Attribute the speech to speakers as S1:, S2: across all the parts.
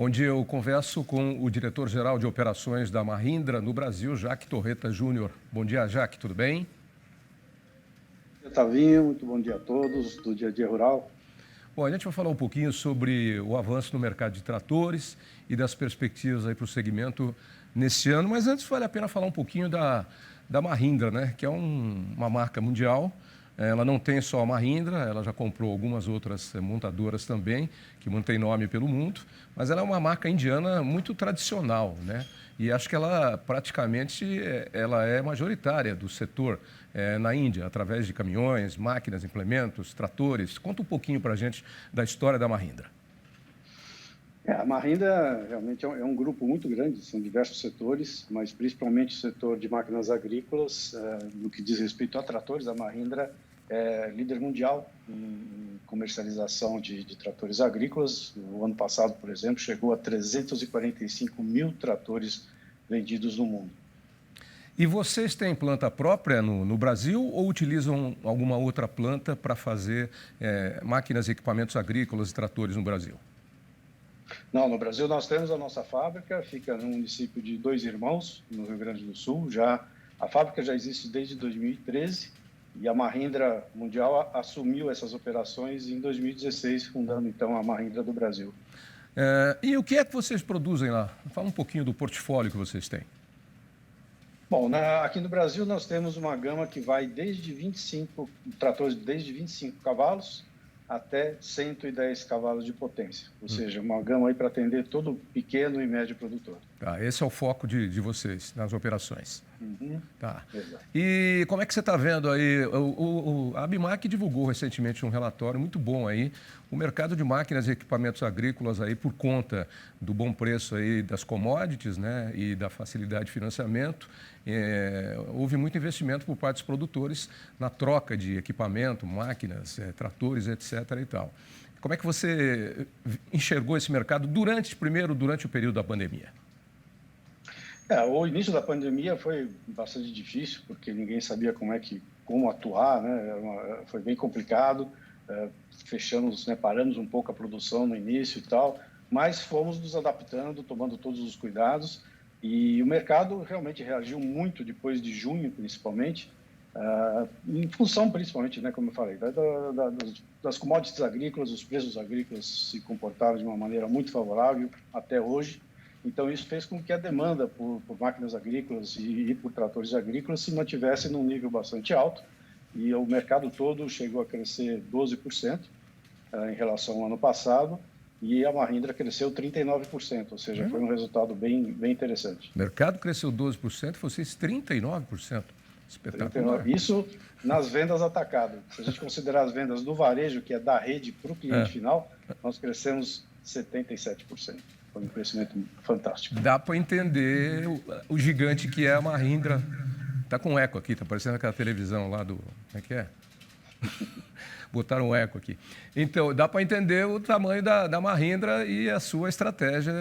S1: onde eu converso com o diretor-geral de operações da Mahindra no Brasil, Jaque Torreta Júnior. Bom dia, Jaque, tudo bem?
S2: Bom dia, Tavinho, muito bom dia a todos do Dia a Dia Rural.
S1: Bom, a gente vai falar um pouquinho sobre o avanço no mercado de tratores e das perspectivas aí para o segmento nesse ano, mas antes vale a pena falar um pouquinho da Mahindra, né? Que é uma marca mundial. Ela não tem só a Mahindra, ela já comprou algumas outras montadoras também, que mantém nome pelo mundo, mas ela é uma marca indiana muito tradicional, né? E acho que ela praticamente ela é majoritária do setor na Índia, através de caminhões, máquinas, implementos, tratores. Conta um pouquinho para a gente da história da Mahindra.
S2: A Mahindra realmente é um grupo muito grande, são diversos setores, mas principalmente o setor de máquinas agrícolas, no que diz respeito a tratores, a Mahindra é líder mundial em comercialização de tratores agrícolas. No ano passado, por exemplo, chegou a 345 mil tratores vendidos no mundo.
S1: E vocês têm planta própria no Brasil ou utilizam alguma outra planta para fazer máquinas e equipamentos agrícolas e tratores no Brasil?
S2: Não, no Brasil nós temos a nossa fábrica, fica no município de Dois Irmãos, no Rio Grande do Sul. A fábrica já existe desde 2013 e a Mahindra Mundial assumiu essas operações em 2016, fundando então a Mahindra do Brasil.
S1: E o que é que vocês produzem lá? Fala um pouquinho do portfólio que vocês têm.
S2: Bom, aqui no Brasil nós temos uma gama que vai desde 25 tratores desde 25 cavalos até 110 cavalos de potência, ou seja, uma gama aí para atender todo pequeno e médio produtor.
S1: Tá, esse é o foco de vocês nas operações.
S2: Uhum.
S1: Tá.
S2: Exato.
S1: E como é que você está vendo aí? A ABMAC divulgou recentemente um relatório muito bom aí. O mercado de máquinas e equipamentos agrícolas aí, por conta do bom preço aí das commodities, né, e da facilidade de financiamento, houve muito investimento por parte dos produtores na troca de equipamento, máquinas, tratores, etc. e tal. Como é que você enxergou esse mercado durante o período da pandemia?
S2: O início da pandemia foi bastante difícil, porque ninguém sabia como atuar, né? Foi bem complicado, fechamos, né, paramos um pouco a produção no início e tal, mas fomos nos adaptando, tomando todos os cuidados, e o mercado realmente reagiu muito depois de junho, principalmente, em função, principalmente, né, como eu falei, das commodities agrícolas. Os preços agrícolas se comportaram de uma maneira muito favorável até hoje. Então, isso fez com que a demanda por máquinas agrícolas e por tratores agrícolas se mantivesse num nível bastante alto, e o mercado todo chegou a crescer 12% em relação ao ano passado, e a Mahindra cresceu 39%, ou seja, foi um resultado bem interessante.
S1: O mercado cresceu 12%, vocês 39%. Espetacular.
S2: Isso nas vendas atacadas. Se a gente considerar as vendas do varejo, que é da rede para o cliente final, nós crescemos 77%. Foi um crescimento fantástico.
S1: Dá para entender o gigante que é a Mahindra. Está com eco aqui, está parecendo aquela televisão lá do... Como é que é? Botaram um eco aqui. Então, dá para entender o tamanho da Mahindra e a sua estratégia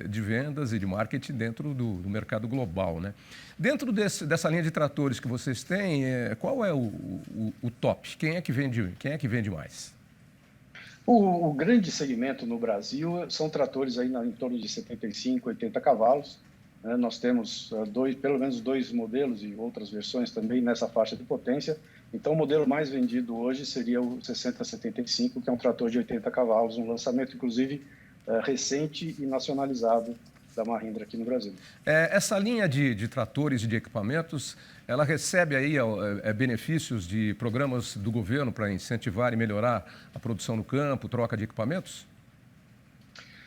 S1: de vendas e de marketing dentro do mercado global, né? Dentro dessa linha de tratores que vocês têm, qual é o top? Quem é que vende mais?
S2: O grande segmento no Brasil são tratores aí em torno de 75, 80 cavalos. Nós temos pelo menos dois modelos e outras versões também nessa faixa de potência. Então, o modelo mais vendido hoje seria o 6075, que é um trator de 80 cavalos, um lançamento, inclusive, recente e nacionalizado da Mahindra aqui no Brasil.
S1: Essa linha de tratores e de equipamentos, ela recebe aí benefícios de programas do governo para incentivar e melhorar a produção no campo, troca de equipamentos?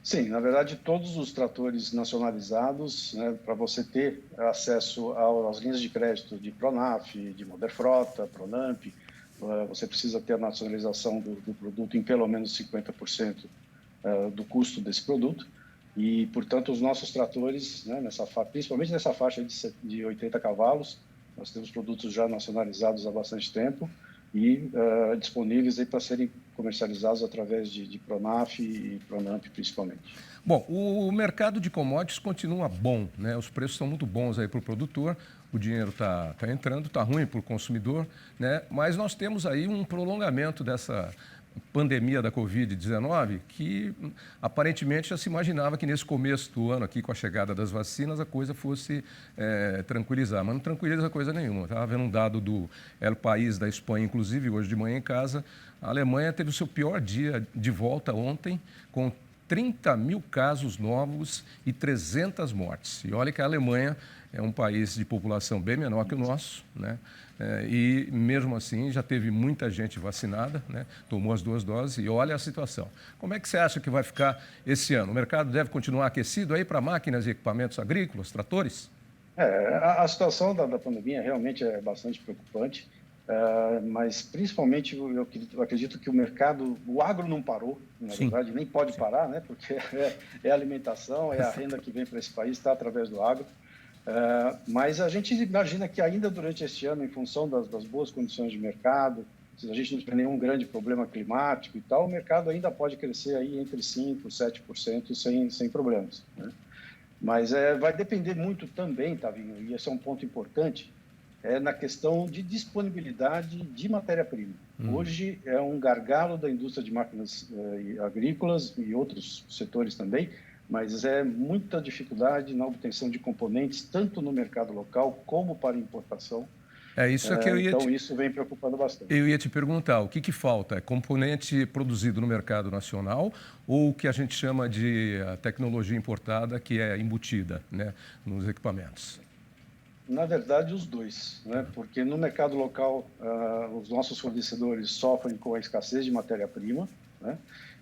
S2: Sim, na verdade, todos os tratores nacionalizados, né, para você ter acesso às linhas de crédito de Pronaf, de Moderfrota, Pronamp, você precisa ter a nacionalização do produto em pelo menos 50% do custo desse produto. E, portanto, os nossos tratores, né, principalmente nessa faixa de 80 cavalos, nós temos produtos já nacionalizados há bastante tempo e disponíveis para serem comercializados através de Pronaf e Pronamp, principalmente.
S1: Bom, o mercado de commodities continua bom, né? Os preços são muito bons aí para o produtor, o dinheiro está entrando, está ruim para o consumidor, né? Mas nós temos aí um prolongamento dessa pandemia da Covid-19, que aparentemente já se imaginava que nesse começo do ano, aqui com a chegada das vacinas, a coisa fosse tranquilizar. Mas não tranquiliza coisa nenhuma. Estava vendo um dado do El País da Espanha, inclusive, hoje de manhã em casa. A Alemanha teve o seu pior dia de volta ontem, com 30 mil casos novos e 300 mortes. E olha que a Alemanha é um país de população bem menor que o nosso, né? E mesmo assim já teve muita gente vacinada, né? Tomou as 2 doses e olha a situação. Como é que você acha que vai ficar esse ano? O mercado deve continuar aquecido aí para máquinas e equipamentos agrícolas, tratores?
S2: A situação da pandemia realmente é bastante preocupante, mas principalmente eu acredito que o agro não parou, na
S1: Sim.
S2: verdade, nem pode parar, né? Porque é a alimentação, é a renda que vem para esse país, está através do agro. Mas a gente imagina que ainda durante este ano, em função das boas condições de mercado, se a gente não tiver nenhum grande problema climático e tal, o mercado ainda pode crescer aí entre 5% e 7% sem problemas, né? Mas vai depender muito também, Tavinho, e esse é um ponto importante, na questão de disponibilidade de matéria-prima. Hoje é um gargalo da indústria de máquinas agrícolas e outros setores também, mas é muita dificuldade na obtenção de componentes, tanto no mercado local como para importação.
S1: Isso é que
S2: então, isso vem preocupando bastante.
S1: Eu ia te perguntar, o que falta? É componente produzido no mercado nacional ou o que a gente chama de tecnologia importada, que é embutida, né, nos equipamentos?
S2: Na verdade, os dois, né? Porque no mercado local, os nossos fornecedores sofrem com a escassez de matéria-prima, né?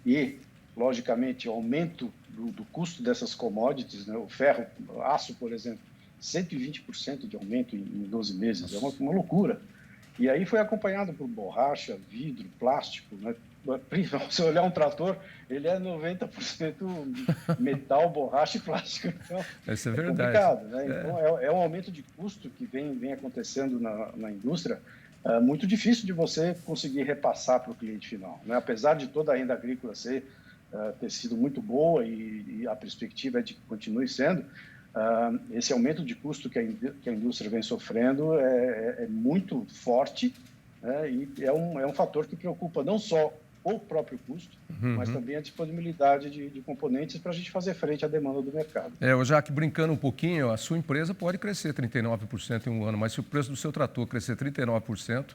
S2: E, logicamente, o aumento do custo dessas commodities, né? O ferro, aço, por exemplo, 120% de aumento em 12 meses, é uma loucura. E aí foi acompanhado por borracha, vidro, plástico, né? Se olhar um trator, ele é 90% metal, borracha e plástico. Então,
S1: Isso é verdade.
S2: complicado, né? Então, é um aumento de custo que vem acontecendo na indústria, muito difícil de você conseguir repassar para o cliente final, né? Apesar de toda a renda agrícola ter sido muito boa e a perspectiva é de que continue sendo, esse aumento de custo que a indústria vem sofrendo é muito forte, né? E é um fator que preocupa não só o próprio custo, mas também a disponibilidade de componentes para a gente fazer frente à demanda do mercado.
S1: Já que brincando um pouquinho, a sua empresa pode crescer 39% em um ano, mas se o preço do seu trator crescer 39%,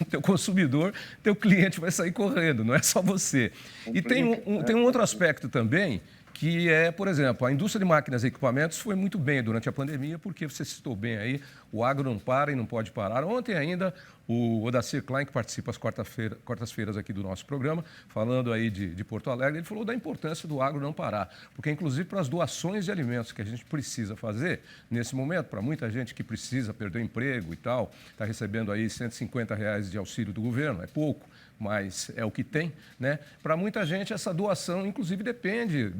S1: teu consumidor, teu cliente vai sair correndo, não é só você. E tem um outro aspecto também, que é, por exemplo, a indústria de máquinas e equipamentos foi muito bem durante a pandemia, porque você citou bem aí, o agro não para e não pode parar. Ontem ainda, o Odacir Klein, que participa às quartas-feiras aqui do nosso programa, falando aí de Porto Alegre, ele falou da importância do agro não parar, porque inclusive para as doações de alimentos que a gente precisa fazer nesse momento, para muita gente que precisa perder o emprego e tal, está recebendo aí R$150 de auxílio do governo, é pouco, mas é o que tem, né? Para muita gente, essa doação, inclusive, depende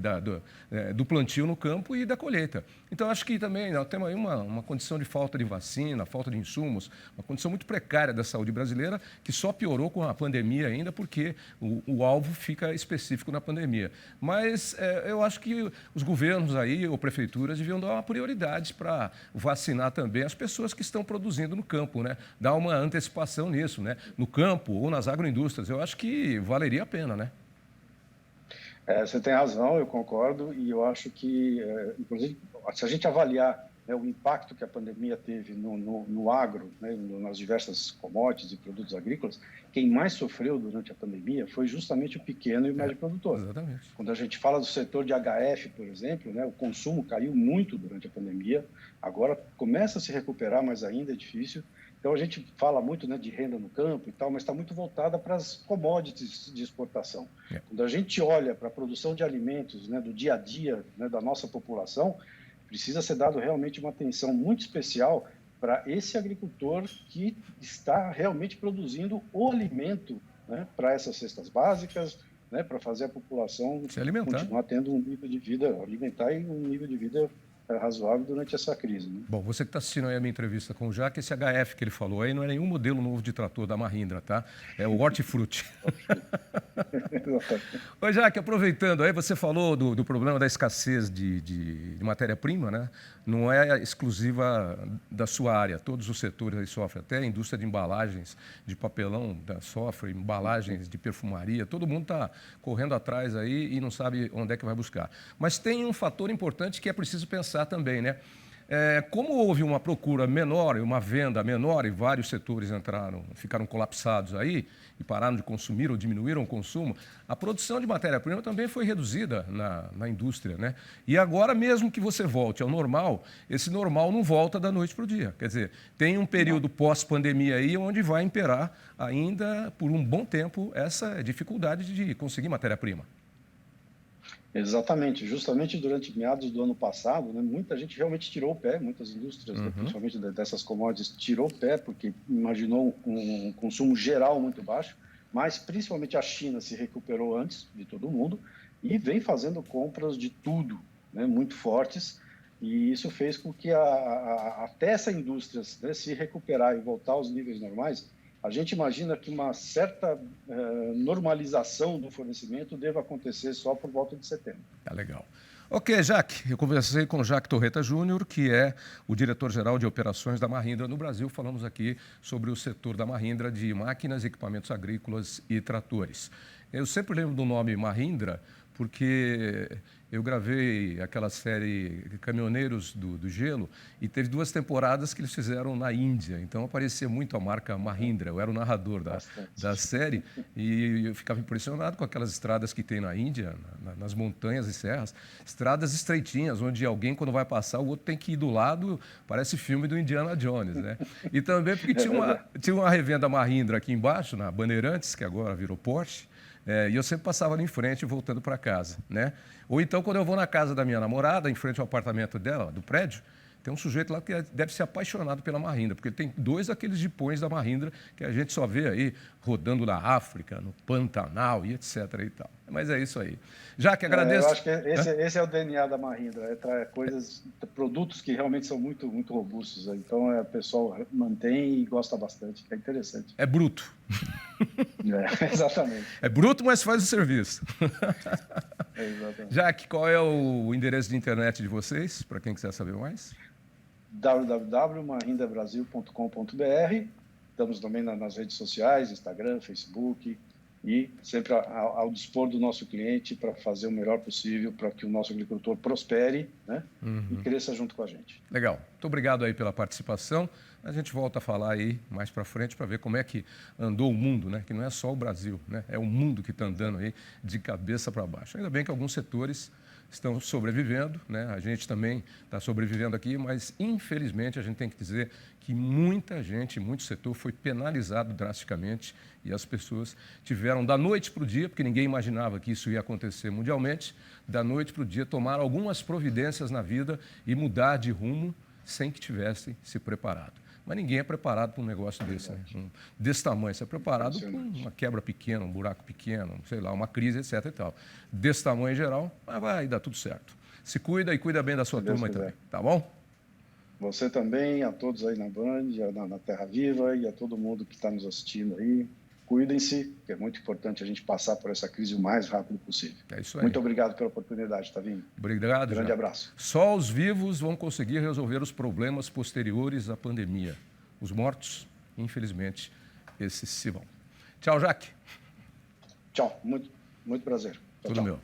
S1: do plantio no campo e da colheita. Então, acho que também nós temos aí uma condição de falta de vacina, falta de insumos, uma condição muito precária da saúde brasileira, que só piorou com a pandemia ainda, porque o alvo fica específico na pandemia. Mas eu acho que os governos aí, ou prefeituras, deviam dar uma prioridade para vacinar também as pessoas que estão produzindo no campo, né? Dar uma antecipação nisso, né? No campo ou nas agroindústrias. Eu acho que valeria a pena, né?
S2: Você tem razão, eu concordo, e eu acho que, inclusive, se a gente avaliar, né, o impacto que a pandemia teve no agro, né, nas diversas commodities e produtos agrícolas, quem mais sofreu durante a pandemia foi justamente o pequeno e o médio produtor.
S1: Exatamente.
S2: Quando a gente fala do setor de HF, por exemplo, né, o consumo caiu muito durante a pandemia, agora começa a se recuperar, mas ainda é difícil. Então, a gente fala muito, né, de renda no campo e tal, mas está muito voltada para as commodities de exportação. Quando a gente olha para a produção de alimentos, né, do dia a dia, né, da nossa população, precisa ser dado realmente uma atenção muito especial para esse agricultor que está realmente produzindo o alimento, né, para essas cestas básicas, né, para fazer a população continuar tendo um nível de vida alimentar e um nível de vida razoável durante essa crise, né?
S1: Bom, você que está assistindo aí a minha entrevista com o Jaque, esse HF que ele falou aí não é nenhum modelo novo de trator da Mahindra, tá? É o Hortifruti. Ô, Jaque, aproveitando, aí você falou do problema da escassez de matéria-prima, né? Não é exclusiva da sua área, todos os setores aí sofrem, até a indústria de embalagens, de papelão sofre, embalagens de perfumaria, todo mundo está correndo atrás aí e não sabe onde é que vai buscar. Mas tem um fator importante que é preciso pensar também, né? Como houve uma procura menor e uma venda menor e vários setores ficaram colapsados aí e pararam de consumir ou diminuíram o consumo, a produção de matéria-prima também foi reduzida na indústria, né? E agora, mesmo que você volte ao normal, esse normal não volta da noite para o dia. Quer dizer, tem um período pós-pandemia aí onde vai imperar ainda por um bom tempo essa dificuldade de conseguir matéria-prima.
S2: Exatamente, justamente durante meados do ano passado, né, muita gente realmente tirou o pé, muitas indústrias, né, principalmente dessas commodities, tirou o pé porque imaginou um consumo geral muito baixo, mas principalmente a China se recuperou antes de todo mundo e vem fazendo compras de tudo, né, muito fortes, e isso fez com que até essa indústria, né, se recuperar e voltar aos níveis normais. A gente imagina que uma certa normalização do fornecimento deva acontecer só por volta de setembro.
S1: Tá legal. Ok, Jaque, eu conversei com o Jaque Torreta Júnior, que é o diretor-geral de operações da Mahindra no Brasil. Falamos aqui sobre o setor da Mahindra de máquinas, equipamentos agrícolas e tratores. Eu sempre lembro do nome Mahindra porque eu gravei aquela série Caminhoneiros do Gelo e teve 2 temporadas que eles fizeram na Índia. Então aparecia muito a marca Mahindra. Eu era o narrador da série e eu ficava impressionado com aquelas estradas que tem na Índia, nas montanhas e serras. Estradas estreitinhas, onde alguém, quando vai passar, o outro tem que ir do lado. Parece filme do Indiana Jones, né? E também porque tinha uma revenda Mahindra aqui embaixo, na Bandeirantes, que agora virou Porsche. E eu sempre passava ali em frente, voltando para casa, né? Ou então, quando eu vou na casa da minha namorada, em frente ao apartamento dela, do prédio, tem um sujeito lá que deve ser apaixonado pela Mahindra, porque ele tem 2 daqueles jipões da Mahindra que a gente só vê aí rodando na África, no Pantanal e etc. e tal. Mas é isso aí. Jaque, agradeço.
S2: Eu acho que esse é o DNA da Mahindra, produtos que realmente são muito, muito robustos. Então, o pessoal mantém e gosta bastante, é interessante.
S1: É bruto.
S2: Exatamente.
S1: É bruto, mas faz o serviço.
S2: Exatamente.
S1: Jaque, qual é o endereço de internet de vocês, para quem quiser saber mais?
S2: www.mahindrabrasil.com.br. Estamos também nas redes sociais, Instagram, Facebook, e sempre ao dispor do nosso cliente para fazer o melhor possível para que o nosso agricultor prospere, né? E cresça junto com a gente.
S1: Legal. Muito obrigado aí pela participação. A gente volta a falar aí mais para frente para ver como é que andou o mundo, né? Que não é só o Brasil, né? É o mundo que está andando aí de cabeça para baixo. Ainda bem que alguns setores estão sobrevivendo, né? A gente também está sobrevivendo aqui, mas infelizmente a gente tem que dizer que muita gente, muito setor foi penalizado drasticamente e as pessoas tiveram da noite para o dia, porque ninguém imaginava que isso ia acontecer mundialmente, da noite para o dia tomar algumas providências na vida e mudar de rumo sem que tivessem se preparado. Mas ninguém é preparado para um negócio desse, né? Desse tamanho. Você é preparado para uma quebra pequena, um buraco pequeno, sei lá, uma crise, etc. e tal. Desse tamanho em geral, mas vai dar tudo certo. Se cuida e cuida bem da sua turma também, tá bom?
S2: Você também, a todos aí na Band, na Terra Viva e a todo mundo que está nos assistindo aí. Cuidem-se, que é muito importante a gente passar por essa crise o mais rápido possível.
S1: É isso aí.
S2: Muito obrigado pela oportunidade, Tavinho.
S1: Obrigado.
S2: Grande abraço.
S1: Só os vivos vão conseguir resolver os problemas posteriores à pandemia. Os mortos, infelizmente, esses se vão. Tchau, Jaque.
S2: Tchau, muito prazer.
S1: Tudo meu.